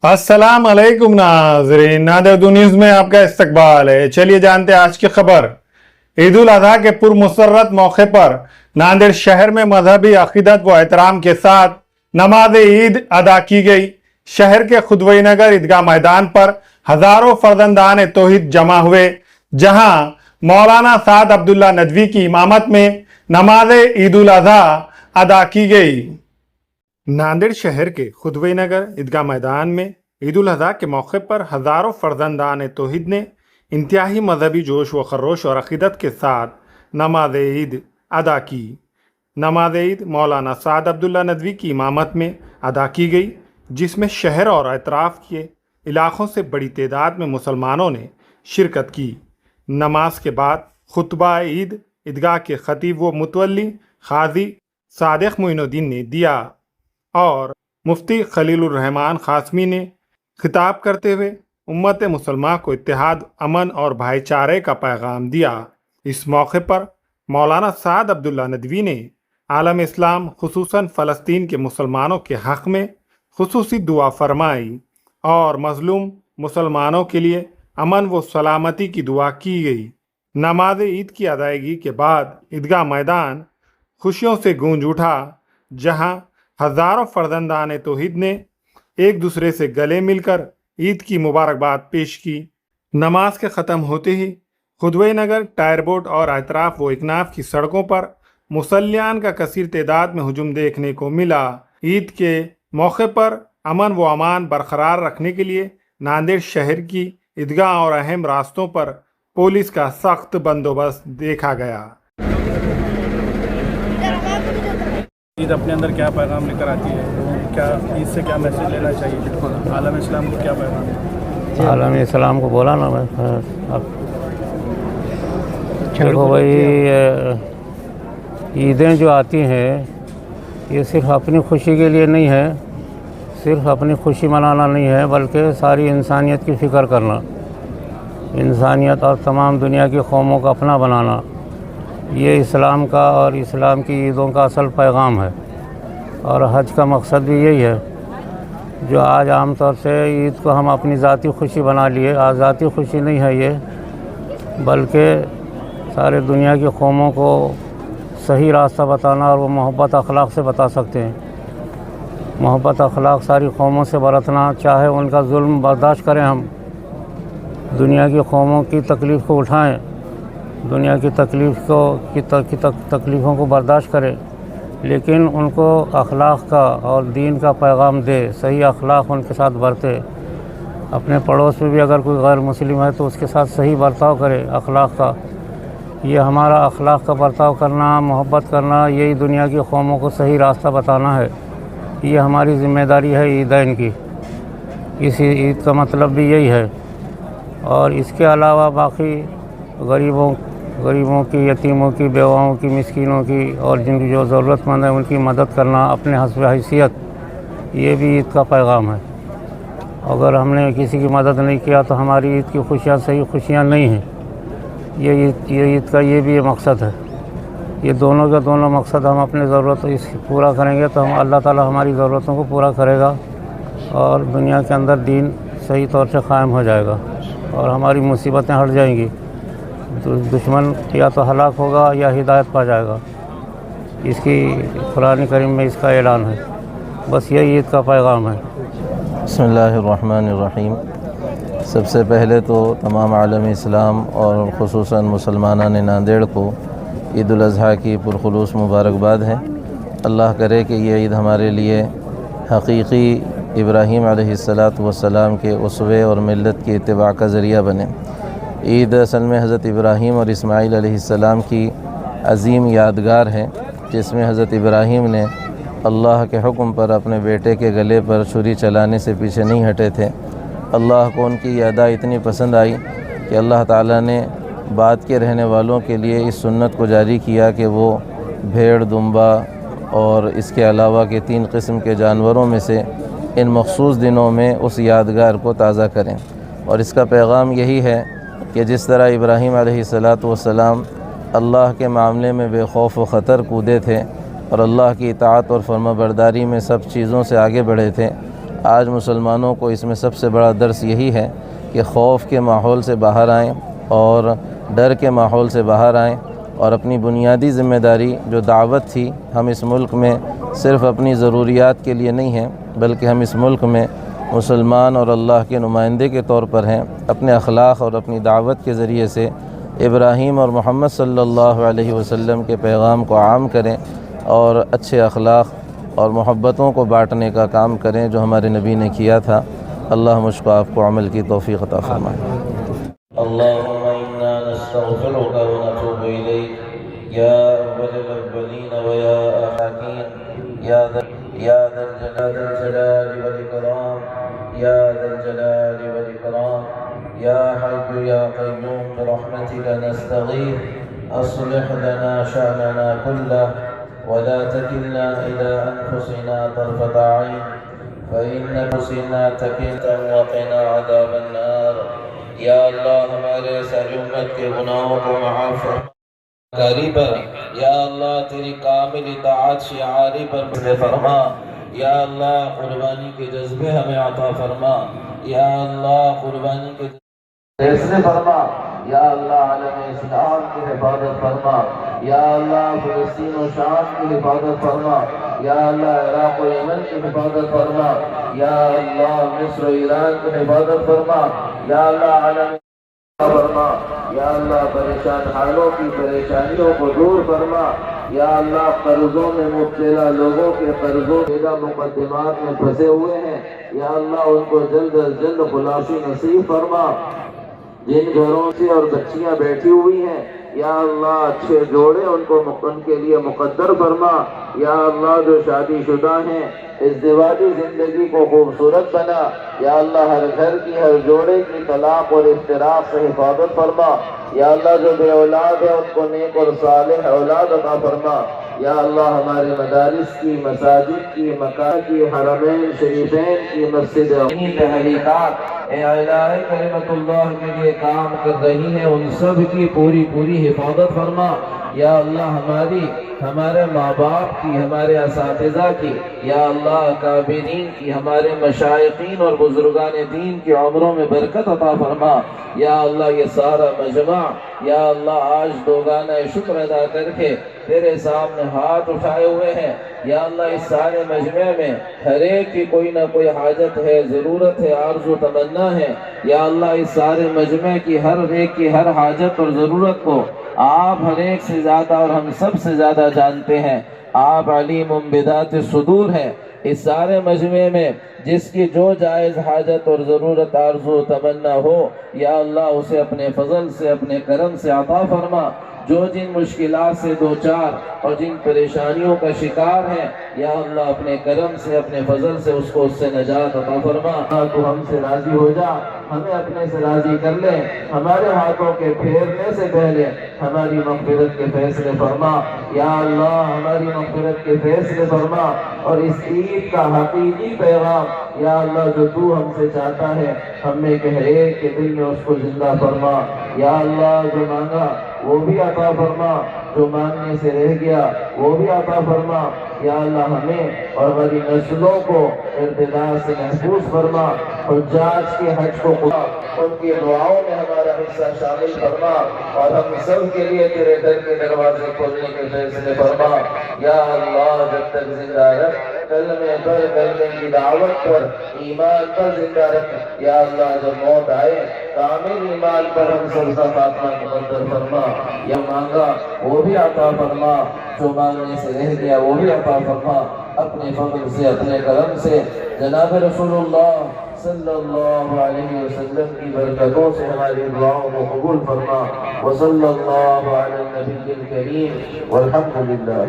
अस्सलाम अलैकुम नाज़रीन, नादिर न्यूज़ में आपका इस्तकबाल है। चलिए जानते हैं आज की खबर। ईद उल अजहा के पुरमसरत मौके पर नांदेड़ शहर में मजहबी अकीदत व एहतराम के साथ नमाज ईद अदा की गई। शहर के खुदवई नगर ईदगाह मैदान पर हजारों फर्जंदान तौहीद जमा हुए, जहां मौलाना साद अब्दुल्ला नदवी की इमामत में नमाज ईद उल अजहा अदा की गई। नांदेड़ शहर के खुदवई नगर ईदगाह मैदान में ईद उल अजहा के मौके पर हजारों फर्जंदान तौहीद ने इंतहाई मजहबी जोश व खरोश और अकीदत के साथ नमाज ईद अदा की। नमाज ईद मौलाना साद अब्दुल्ला नदवी की इमामत में अदा की गई, जिसमें शहर और अतराफ़ के इलाक़ों से बड़ी तादाद में मुसलमानों ने शिरकत की। नमाज के बाद खुतबा ईद ईदगाह के खतीब व मुतवल्ली काजी सादिक मोइनुद्दीन ने दिया और मुफ्ती खलीलुर रहमान क़ासमी ने खिताब करते हुए उम्मत मुसलमान को इत्तेहाद, अमन और भाईचारे का पैगाम दिया। इस मौके पर मौलाना साद अब्दुल्ला नदवी ने आलम इस्लाम खुसूसन फ़लस्तीन के मुसलमानों के हक़ में खुसूसी दुआ फरमाई और मज़लूम मुसलमानों के लिए अमन व सलामती की दुआ की गई। नमाज ईद की अदायगी के बाद ईदगाह मैदान खुशियों से गूंज उठा, जहां हज़ारों फर्जंदान तौहीद ने एक दूसरे से गले मिलकर ईद की मुबारकबाद पेश की। नमाज के ख़त्म होते ही खुदवई नगर, टायर बोट और अतराफ़ व इकनाफ़ की सड़कों पर मुसल्लियान का कसीर तादाद में हुजूम देखने को मिला। ईद के मौके पर अमन व अमान बरकरार रखने के लिए नांदेड़ शहर की ईदगाह और अहम रास्तों पर पुलिस का सख्त बंदोबस्त देखा गया। ईद अपने अंदर क्या पैगाम लेकर आती है, क्या ईद से क्या मैसेज लेना चाहिए, आलम इस्लाम को क्या पैगाम है? आलम इस्लाम को बोला ना मैं अब देखो भाई, ईदें जो आती हैं ये सिर्फ अपनी खुशी के लिए नहीं है, सिर्फ अपनी खुशी मनाना नहीं है, बल्कि सारी इंसानियत की फ़िक्र करना, इंसानियत और तमाम दुनिया की कौमों को अपना बनाना, ये इस्लाम का और इस्लाम की ईदों का असल पैगाम है। और हज का मकसद भी यही है। जो आज आम तौर से ईद को हम अपनी ज़ाती खुशी बना लिए, आज ज़ाती खुशी नहीं है ये, बल्कि सारे दुनिया की कौमों को सही रास्ता बताना, और वो मोहब्बत अखलाक से बता सकते हैं। मोहब्बत अखलाक सारी कौमों से बरतना, चाहे उनका जुल्म बर्दाश्त करें, हम दुनिया की कौमों की तकलीफ़ को उठाएं, दुनिया की तकलीफ़ों को बर्दाश्त करें, लेकिन उनको अखलाक का और दीन का पैगाम दे, सही अखलाक उनके साथ बरते। अपने पड़ोस में भी अगर कोई गैर मुस्लिम है तो उसके साथ सही बर्ताव करे अखलाक का। ये हमारा अखलाक का बर्ताव करना, मोहब्बत करना, यही दुनिया की कौमों को सही रास्ता बताना है। ये हमारी ज़िम्मेदारी है ईदैन की। इस ईद का मतलब भी यही है। और इसके अलावा बाकी गरीबों की, यतीमों की, बेवाओं की, मिस्कीनों की और जिनकी जो ज़रूरतमंद है उनकी मदद करना अपने हस्ब हैसियत, ये भी ईद का पैगाम है। अगर हमने किसी की मदद नहीं किया तो हमारी ईद की खुशियाँ सही खुशियाँ नहीं हैं। ये ईद का ये भी मकसद है। ये दोनों के दोनों मकसद हम अपने ज़रूरत इस पूरा करेंगे तो हम अल्लाह ताला हमारी ज़रूरतों को पूरा करेगा और दुनिया के अंदर दीन सही तौर से क़ायम हो जाएगा और हमारी मुसीबतें हट जाएंगी। दुश्मन या तो हलाक होगा या हिदायत पा जाएगा। इसकी कुरान करीम में इसका ऐलान है। बस यही ईद का पैगाम है। बिस्मिल्लाहिर्रहमानिर्रहीम। सबसे पहले तो तमाम आलम इस्लाम और ख़ुसूसन मुसलमानान नांदेड़ को ईद उल अज़हा की पुरखुलूस मुबारकबाद है। अल्लाह करे कि ये ईद हमारे लिए हकीकी इब्राहीम अलैहिस्सलातु वस्सलाम के उसवे और मिल्लत की इत्तिबा का ज़रिया बने। ईद असल में हज़रत इब्राहीम और इस्माईल अलैहिस्सलाम की अज़ीम यादगार है, जिसमें हज़रत इब्राहीम ने अल्लाह के हुक्म पर अपने बेटे के गले पर छुरी चलाने से पीछे नहीं हटे थे। अल्लाह को उनकी यह अदा इतनी पसंद आई कि अल्लाह ताला ने बाद के रहने वालों के लिए इस सुन्नत को जारी किया कि वो भेड़, दुम्बा और इसके अलावा के 3 किस्म के जानवरों में से इन मखसूस दिनों में उस यादगार को ताज़ा करें। और इसका पैगाम यही है कि जिस तरह इब्राहीम अलैहिस्सलातु वस्सलाम अल्लाह के मामले में बेखौफ व ख़तर कूदे थे और अल्लाह की इताअत और फर्माबरदारी में सब चीज़ों से आगे बढ़े थे, آج مسلمانوں کو اس میں سب سے بڑا درس یہی ہے کہ خوف کے ماحول سے باہر آئیں اور ڈر کے ماحول سے باہر آئیں، اور اپنی بنیادی ذمہ داری جو دعوت تھی، ہم اس ملک میں صرف اپنی ضروریات کے لیے نہیں ہیں بلکہ ہم اس ملک میں مسلمان اور اللہ کے نمائندے کے طور پر ہیں۔ اپنے اخلاق اور اپنی دعوت کے ذریعے سے ابراہیم اور محمد صلی اللہ علیہ وسلم کے پیغام کو عام کریں اور اچھے اخلاق اور محبتوں کو بانٹنے کا کام کریں جو ہمارے نبی نے کیا تھا۔ اللہ مجھ کو آپ کو عمل کی توفیق عطا فرمائے۔ اللهم إنا نستغفرك ونتوب إليك يا أول الأولين ويا آخرين يا ذا الجلال والإكرام يا ذا الجلال والإكرام يا حي يا قيوم برحمتك نستغيث أصلح لنا شأننا كله ولا تكلنا إلى أنفسنا طرفة عين فإن أنفسنا تكلنا وقنا عذاب النار۔ یا اللہ ہمارے ساری امت کے گناہوں کو معاف کاری پر، یا اللہ تیری کامل اطاعت شعاری پر فرما، یا اللہ قربانی کے جذبے ہمیں عطا فرما، یا اللہ قربانی کے فیصلے فرما، یا اللہ عالم اسلام کی حفاظت فرما، یا اللہ فلسطین و شام کی حفاظت فرما، یا اللہ عراق و یمن کی حفاظت فرما، یا اللہ مصر و ایران کی حفاظت فرما، یا اللہ عالم فرما، یا اللہ پریشان حالوں کی پریشانیوں کو دور فرما، یا اللہ قرضوں میں مبتلا لوگوں کے قرضوں کے مقدمات میں پھنسے ہوئے ہیں، یا اللہ ان کو جلد از جلد خلاصی نصیب فرما۔ جن گھروں سے اور بچیاں بیٹھی ہوئی ہیں، یا اللہ اچھے جوڑے ان کے لیے مقدر فرما، یا اللہ جو شادی شدہ ہیں ازدواجی زندگی کو خوبصورت بنا، یا اللہ ہر گھر کی ہر جوڑے کی طلاق اور افتراق سے حفاظت فرما، یا اللہ جو بے اولاد ہے ان کو نیک اور صالح اولاد عطا فرما، یا اللہ ہمارے مدارس کی، مساجد کی، مکان کی، حرمین شریفین کی، مسجد تحریکات اے الہی کلمت اللہ کے لیے کام کر رہی ہیں، ان سب کی پوری حفاظت فرما، یا اللہ ہمارے ماں باپ کی، ہمارے اساتذہ کی، یا اللہ اکابرین کی، ہمارے مشائقین اور بزرگان دین کی عمروں میں برکت عطا فرما، یا اللہ یہ سارا مجمع یا اللہ آج دوگانہ شکر ادا کر کے تیرے سامنے ہاتھ اٹھائے ہوئے ہیں، یا اللہ اس سارے مجمع میں ہر ایک کی کوئی نہ کوئی حاجت ہے، ضرورت ہے، آرزو تمنا ہے، یا اللہ اس سارے مجمع کی ہر ایک کی ہر حاجت اور ضرورت کو آپ ہر ایک سے زیادہ اور ہم سب سے زیادہ جانتے ہیں، آپ علیم بذات الصدور ہیں۔ اس سارے مجمع میں جس کی جو جائز حاجت اور ضرورت آرزو تمنا ہو، یا اللہ اسے اپنے فضل سے اپنے کرم سے عطا فرما، جو جن مشکلات سے دوچار اور جن پریشانیوں کا شکار ہے، یا اللہ اپنے کرم سے اپنے فضل سے اس کو اس سے نجات عطا فرما۔ تو ہم سے راضی ہو جا، ہمیں اپنے سے راضی کر لے، ہمارے ہاتھوں کے پھیرنے سے پہلے ہماری مغفرت کے فیصلے فرما، یا اللہ ہماری مغفرت کے فیصلے فرما، اور اس عید کا حقیقی پیغام یا اللہ جو تو ہم سے چاہتا ہے ہم میں کہ ہر ایک کے دل میں اس کو زندہ فرما، یا اللہ جو مانگا وہ بھی عطا فرما، جو مانگنے سے رہ گیا وہ بھی عطا فرما، یا اللہ ہمیں اور ہماری نسلوں کو ارتداد سے محفوظ فرما، حجاج کے حج کو ان کی دعاؤں میں ہمارا حصہ شامل فرما، اور ہم سب کے لیے تیرے در کے دروازے کھولنے کے فیصلے فرما، یا اللہ جب تک زندہ رکھ، کلمے پر کلمے کی دعوت پر ایمان پر زندہ رکھ، یا اللہ جب موت آئے کامل ایمان پر ہم سب کا خاتمہ مقدر فرما، یا مانگا وہ بھی عطا فرما، جو مانگنے سے رہ گیا وہ بھی عطا فرما، اپنے فضل سے اپنے کرم سے جناب رسول اللہ صلی اللہ علیہ وسلم کی برکتوں سے ہماری دعاؤں کو قبول فرما، وصلی اللہ علی النبی الکریم والحمدللہ۔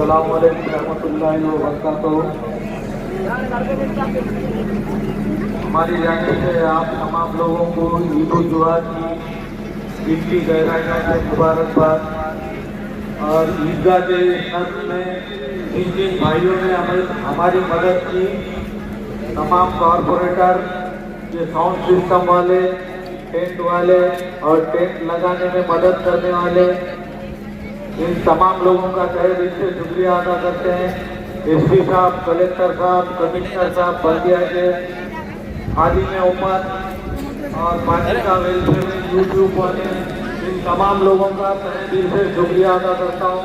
अस्सलाम वालेकुम रहमतुल्लाहि व बरकातहू। हमारी जानिब से आप तमाम लोगों को ईद उल जुहा की गिनती गहराइयों से मुबारकबाद। और ईदगाह के नज़्म में जिन भाइयों ने हमारी मदद की, तमाम कॉरपोरेटर, ये साउंड सिस्टम वाले, टेंट वाले और टेंट लगाने में मदद करने वाले, इन तमाम लोगों का तहे दिल से शुक्रिया अदा करते हैं। एसपी साहब, कलेक्टर साहब, कमिश्नर साहब, बल्दिया के खादिम उम्मत और पार्टी का वेलफेयर यूट्यूब वाले, इन तमाम लोगों का तहे दिल से शुक्रिया अदा करता हूँ।